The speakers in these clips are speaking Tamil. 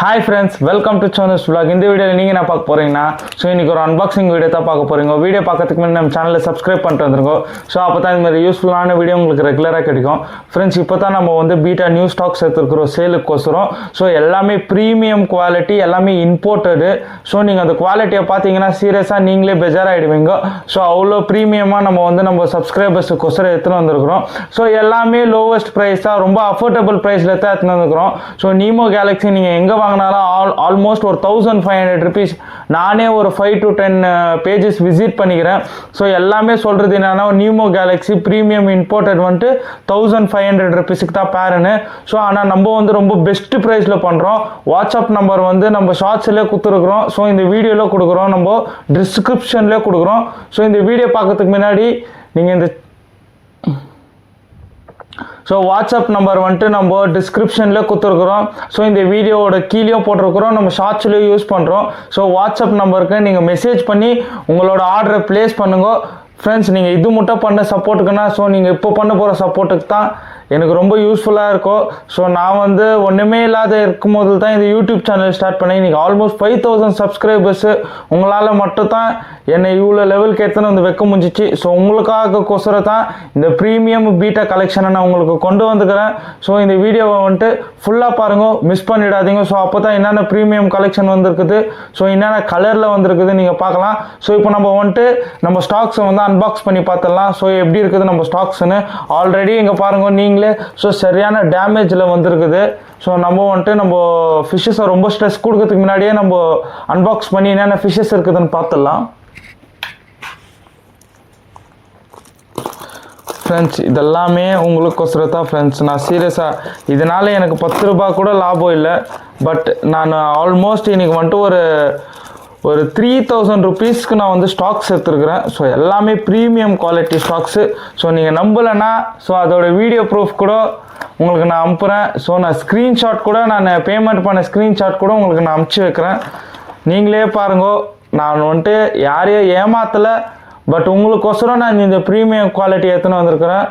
Hi friends, welcome to Chonas Vlog. இந்த வீடியோவில் நீங்கள் என்ன பார்க்க போகிறீங்கன்னா இன்றைக்கி ஒரு அன்பாக்சிங் வீடியோ தான் பார்க்க போகிறீங்க. வீடியோ பார்க்கறதுக்கு முன்னாடி நம்ம சேனலை சப்ஸ்கிரைப் பண்ணிட்டு வந்துருக்கோம். அப்போ தான் இந்த மாதிரி யூஸ்ஃபுல்லான வீடியோ உங்களுக்கு ரெகுலராக கிடைக்கும். ஃப்ரெண்ட்ஸ், இப்போ தான் நம்ம வந்து பீட்டா நியூ ஸ்டாக்ஸ் எடுத்துருக்கிறோம் சேலுக்கோசரம். எல்லாமே ப்ரீமியம் குவாலிட்டி, எல்லாமே இம்போர்ட்டடு. நீங்கள் அந்த குவாலிட்டியை பார்த்தீங்கன்னா சீரியஸாக நீங்களே பெஜாராகிடுவீங்க. அவ்வளோ ப்ரீமியமாக நம்ம சப்ஸ்கிரைபர்ஸுக்கோசரம் எடுத்துன்னு வந்திருக்கிறோம். எல்லாமே லோவஸ்ட் ப்ரைஸ் தான், ரொம்ப அஃபோர்டபுள் ப்ரைஸில் தான் எடுத்துன்னு வந்துருக்கிறோம். நீமோ கேலக்ஸி நீங்கள் எங்கே வாங்கினாலும் ஆல்மோஸ்ட் ஒரு 1500 rupees. நானே ஒரு 5 to 10 pages விசிட் பண்ணிக்கிறேன். எல்லாமே சொல்கிறது என்னன்னா நியூமோ கேலக்ஸி ப்ரீமியம் இம்போர்ட்டட் வந்துட்டு 1500 rupeesக்கு தான் பேருன்னு. ஆனால் நம்ம வந்து ரொம்ப பெஸ்ட் ப்ரைஸில் பண்ணுறோம். வாட்ஸ்அப் நம்பர் வந்து நம்ம ஷார்ட்ஸ்லேயே கொடுத்துருக்குறோம். இந்த வீடியோவில் கொடுக்குறோம், நம்ம டிஸ்கிரிப்ஷன்லேயே கொடுக்குறோம். இந்த வீடியோ பார்க்கறதுக்கு முன்னாடி நீங்கள் இந்த வாட்ஸ்அப் நம்பர் வந்துட்டு நம்ம டிஸ்கிரிப்ஷனில் கொடுத்துருக்குறோம். இந்த வீடியோவோட கீழேயும் போட்டிருக்கிறோம், நம்ம ஷார்ட்ஸ்லேயும் யூஸ் பண்ணுறோம். வாட்ஸ்அப் நம்பருக்கு நீங்கள் மெசேஜ் பண்ணி உங்களோட ஆர்டரை ப்ளேஸ் பண்ணுங்க. ஃப்ரெண்ட்ஸ், நீங்கள் இது மட்டும் பண்ண சப்போர்ட்டுக்குன்னா நீங்கள் இப்போ பண்ண போகிற சப்போர்ட்டுக்கு தான் எனக்கு ரொம்ப யூஸ்ஃபுல்லாக இருக்கும். நான் வந்து ஒன்றுமே இல்லாத இருக்கும்போது தான் இந்த யூடியூப் சேனல் ஸ்டார்ட் பண்ணேன். இன்றைக்கி ஆல்மோஸ்ட் 5000 சப்ஸ்கிரைபர்ஸு. உங்களால் மட்டும் தான் என்னை இவ்வளோ லெவலுக்கு எடுத்துன்னு வந்து வைக்க முடிஞ்சிச்சு. உங்களுக்காகக்கோசரம் தான் இந்த ப்ரீமியம் பீட்டா கலெக்ஷனை நான் உங்களுக்கு கொண்டு வந்துக்கிறேன். இந்த வீடியோவை வந்துட்டு ஃபுல்லாக பாருங்க, மிஸ் பண்ணிடாதீங்க. அப்போ தான் என்னென்ன ப்ரீமியம் கலெக்ஷன் வந்திருக்குது, என்னென்ன கலரில் வந்திருக்குது நீங்கள் பார்க்கலாம். இப்போ நம்ம வந்துட்டு நம்ம ஸ்டாக்ஸை வந்து அன்பாக்ஸ் பண்ணி பார்த்துடலாம். எப்படி இருக்குது நம்ம ஸ்டாக்ஸ்ன்னு. ஆல்ரெடி இங்கே பாருங்கள் நீங்களே. சரியான டேமேஜில் வந்திருக்குது. நம்ம வந்துட்டு நம்ம ஃபிஷ்ஷஸை ரொம்ப ஸ்ட்ரெஸ் கொடுக்கறதுக்கு முன்னாடியே நம்ம அன்பாக்ஸ் பண்ணி என்னென்ன ஃபிஷ்ஷஸ் இருக்குதுன்னு பார்த்துடலாம். ஃப்ரெண்ட்ஸ், இதெல்லாமே உங்களுக்கோசரம் தான் ஃப்ரெண்ட்ஸ். நான் சீரியஸாக இதனால் எனக்கு 10 ரூபாய் கூட லாபம் இல்லை. பட் நான் ஆல்மோஸ்ட் இன்றைக்கி வந்துட்டு ஒரு 3000 rupeesக்கு நான் வந்து ஸ்டாக்ஸ் எடுத்துருக்கிறேன். எல்லாமே ப்ரீமியம் குவாலிட்டி ஸ்டாக்ஸு. நீங்கள் நம்பலைன்னா அதோட வீடியோ ப்ரூஃப் கூட உங்களுக்கு நான் அனுப்புகிறேன். நான் ஸ்க்ரீன்ஷாட் கூட நான் பேமெண்ட் பண்ண ஸ்க்ரீன்ஷாட் கூட உங்களுக்கு நான் அனுப்பிச்சி வைக்கிறேன். நீங்களே பாருங்க, நான் வந்துட்டு யாரையும் ஏமாற்றலை. பட் உங்களுக்கோசரம் நான் இந்த ப்ரீமியம் குவாலிட்டி எடுத்துன்னு வந்திருக்கிறேன்.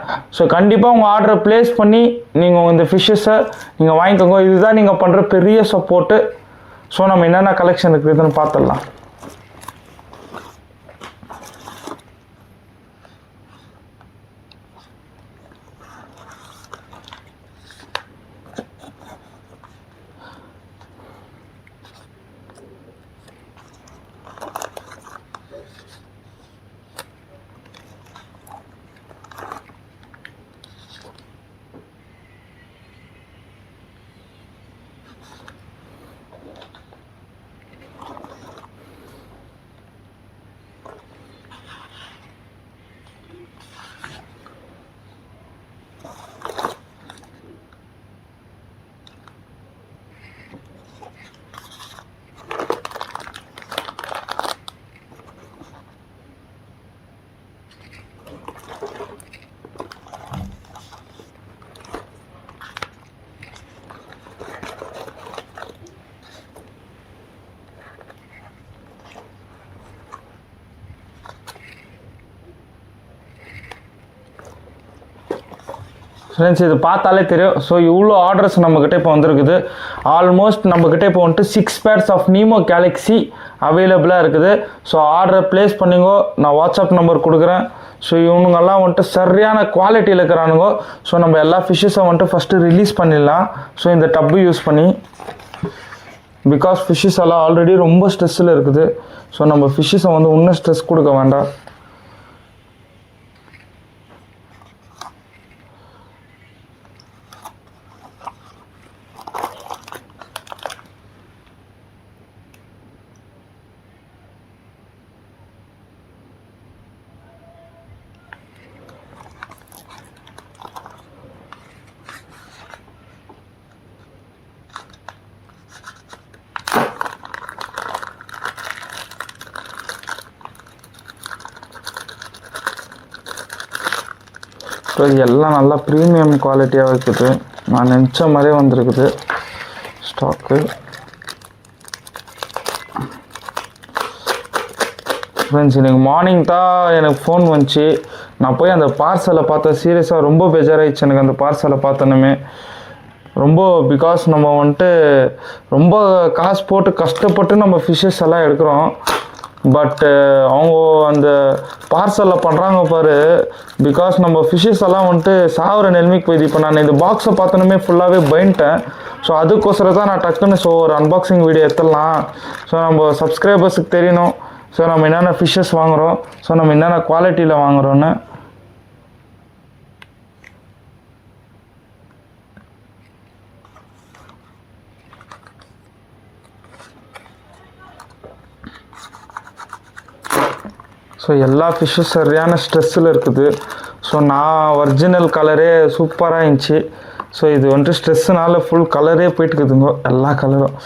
கண்டிப்பாக உங்கள் ஆர்டரை ப்ளேஸ் பண்ணி நீங்கள் இந்த ஃபிஷ்ஷஸை நீங்கள் வாங்கிக்கோங்க. இதுதான் நீங்கள் பண்ணுற பெரிய சப்போர்ட்டு. நம்ம என்னென்ன கலெக்ஷன் இருக்குதுன்னு பார்த்துடலாம். ஃப்ரெண்ட்ஸ், இது பார்த்தாலே தெரியும். இவ்வளோ ஆர்டர்ஸ் நம்மக்கிட்ட இப்போ வந்திருக்குது. ஆல்மோஸ்ட் நம்மக்கிட்ட இப்போ வந்துட்டு 6 pairs ஆஃப் நீமோ கேலக்ஸி அவைலபிளாக இருக்குது. ஆர்டரை ப்ளேஸ் பண்ணிங்கோ. நான் வாட்ஸ்அப் நம்பர் கொடுக்குறேன். இவனுங்கெல்லாம் வந்துட்டு சரியான குவாலிட்டியில் இருக்கிறானுங்கோ. நம்ம எல்லா ஃபிஷ்ஷஸை வந்துட்டு ஃபஸ்ட்டு ரிலீஸ் பண்ணிடலாம். இந்த டப்பு யூஸ் பண்ணி, பிகாஸ் ஃபிஷ்ஷஸ் எல்லாம் ஆல்ரெடி ரொம்ப ஸ்ட்ரெஸ்ஸில் இருக்குது. நம்ம ஃபிஷ்ஷஸை வந்து இன்னும் ஸ்ட்ரெஸ் கொடுக்க வேண்டாம். இது எல்லாம் நல்லா ப்ரீமியம் குவாலிட்டியாக இருக்குது. நான் நினச்ச மாதிரியே வந்திருக்குது ஸ்டாக்கு. ஃப்ரெண்ட்ஸ், எனக்கு மார்னிங் தான் எனக்கு ஃபோன் வந்துச்சு. நான் போய் அந்த பார்சலை பார்த்தேன். சீரியஸாக ரொம்ப பேஜாராகிடுச்சு எனக்கு அந்த பார்சலை பார்த்தோன்னே. ரொம்ப பிகாஸ் நம்ம வந்துட்டு ரொம்ப காசு போட்டு கஷ்டப்பட்டு நம்ம ஃபிஷ்ஷஸ் எல்லாம் எடுக்கிறோம். பட்டு அவங்க அந்த பார்சலில் பண்ணுறாங்க பாரு, பிகாஸ் நம்ம ஃபிஷ்ஷஸ் எல்லாம் வந்துட்டு சாவர நிலைமைக்கு போயிடுது. இப்போ நான் இந்த பாக்ஸை பார்த்தோன்னே ஃபுல்லாகவே பயன்ட்டேன். ஸோ அதுக்கோசரம் தான் நான் டக்குன்னு ஒரு அன்பாக்சிங் வீடியோ எடுத்துடலாம். ஸோ நம்ம சப்ஸ்கிரைபர்ஸுக்கு தெரியணும் ஸோ நம்ம என்னென்ன ஃபிஷ்ஷஸ் வாங்குகிறோம், ஸோ நம்ம என்னென்ன குவாலிட்டியில் வாங்குகிறோன்னு. ஸோ எல்லா ஃபிஷ்ஷும் சரியான ஸ்ட்ரெஸ்ஸில் இருக்குது. ஸோ நான் ஒரிஜினல் கலரே சூப்பராக இருந்துச்சு. ஸோ இது வந்துட்டு ஸ்ட்ரெஸ்ஸுனால ஃபுல் கலரே போயிட்டுக்குதுங்க, எல்லா கலரும்.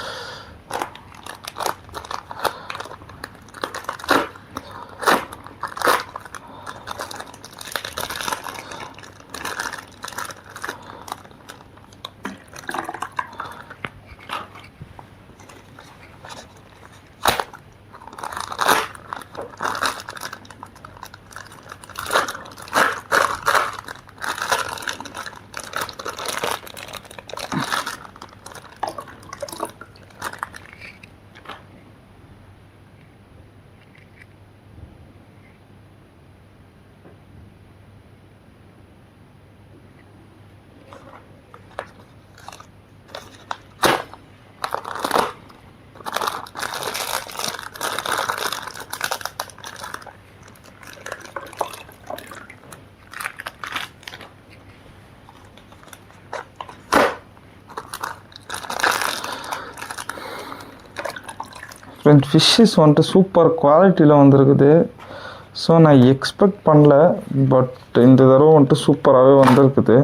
ஃபிஷ்ஷஸ் வந்துட்டு சூப்பர் குவாலிட்டியில் வந்திருக்குது. ஸோ நான் எக்ஸ்பெக்ட் பண்ணல, பட் இந்த தடவை வந்துட்டு சூப்பராகவே வந்திருக்குது.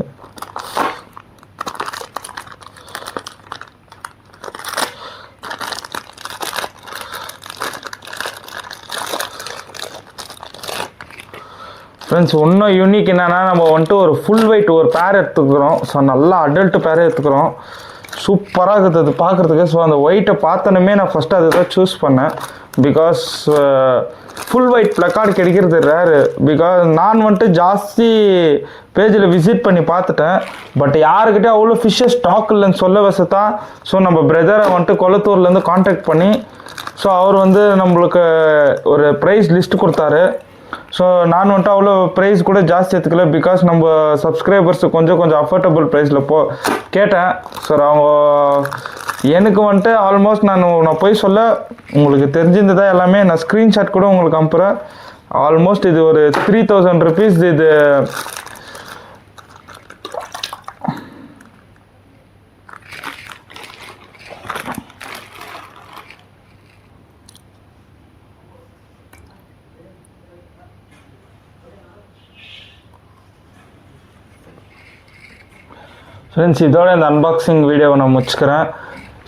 ஃப்ரெண்ட்ஸ், இன்னும் யூனிக் என்னென்னா நம்ம வந்துட்டு ஒரு ஃபுல் வெயிட் ஒரு பேர் எடுத்துக்கிறோம். ஸோ நல்லா அடல்ட் பேரே எடுத்துக்கிறோம். சூப்பராக இருக்குது அது பார்க்குறதுக்கு. ஸோ அந்த ஒயிட்டை பார்த்தோன்னே நான் ஃபஸ்ட்டு அதை தான் சூஸ் பண்ணேன். பிகாஸ் ஃபுல் ஒயிட் ப்ளக்கார்டு கிடைக்கிறது ரேரு. பிகாஸ் நான் வந்துட்டு ஜாஸ்தி பேஜில் விசிட் பண்ணி பார்த்துட்டேன். பட் யாருக்கிட்டே அவ்வளோ ஃபிஷ்ஷஸ் ஸ்டாக் இல்லைன்னு சொல்ல வசதான். ஸோ நம்ம பிரதரை வந்துட்டு கொளத்தூர்லேருந்து காண்டாக்ட் பண்ணி ஸோ அவர் வந்து நம்மளுக்கு ஒரு ப்ரைஸ் லிஸ்ட்டு கொடுத்தாரு. ஸோ நான் வந்துட்டு அவ்வளோ ப்ரைஸ் கூட ஜாஸ்தி எடுத்துக்கல. பிகாஸ் நம்ம சப்ஸ்கிரைபர்ஸு கொஞ்சம் அஃபோர்டபுள் ப்ரைஸில் கேட்டேன். ஸோ அவங்க எனக்கு வந்துட்டு ஆல்மோஸ்ட் நான் போய் சொல்ல உங்களுக்கு தெரிஞ்சிருந்ததா எல்லாமே நான் ஸ்க்ரீன்ஷாட் கூட உங்களுக்கு அனுப்புகிறேன். ஆல்மோஸ்ட் இது ஒரு 3000 rupees இது. ஃப்ரெண்ட்ஸ், இதோட இந்த அன்பாக்சிங் வீடியோவை நான் முடிச்சுக்கிறேன்.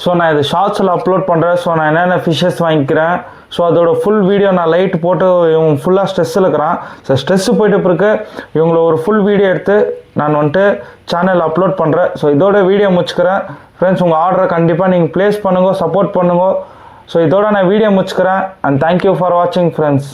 ஸோ நான் இது ஷார்ட்ஸில் அப்லோட் பண்ணுறேன். ஸோ நான் என்னென்ன ஃபிஷ்ஷஸ் வாங்கிக்கிறேன், ஸோ அதோட ஃபுல் வீடியோ நான் லைட் போட்டு இவங்க ஃபுல்லாக ஸ்ட்ரெஸ்ஸில் இருக்கிறான். ஸோ ஸ்ட்ரெஸ்ஸு போயிட்டு பிறகு இவங்கள ஒரு ஃபுல் வீடியோ எடுத்து நான் வந்துட்டு சேனல் அப்லோட் பண்ணுறேன். ஸோ இதோட வீடியோ முடிச்சுக்கிறேன். ஃப்ரெண்ட்ஸ், உங்கள் ஆர்டரை கண்டிப்பாக நீங்கள் ப்ளேஸ் பண்ணுங்க, சப்போர்ட் பண்ணுங்க. ஸோ இதோட நான் வீடியோ முடிச்சுக்கிறேன். அண்ட் தேங்க்யூ ஃபார் வாட்சிங் ஃப்ரெண்ட்ஸ்.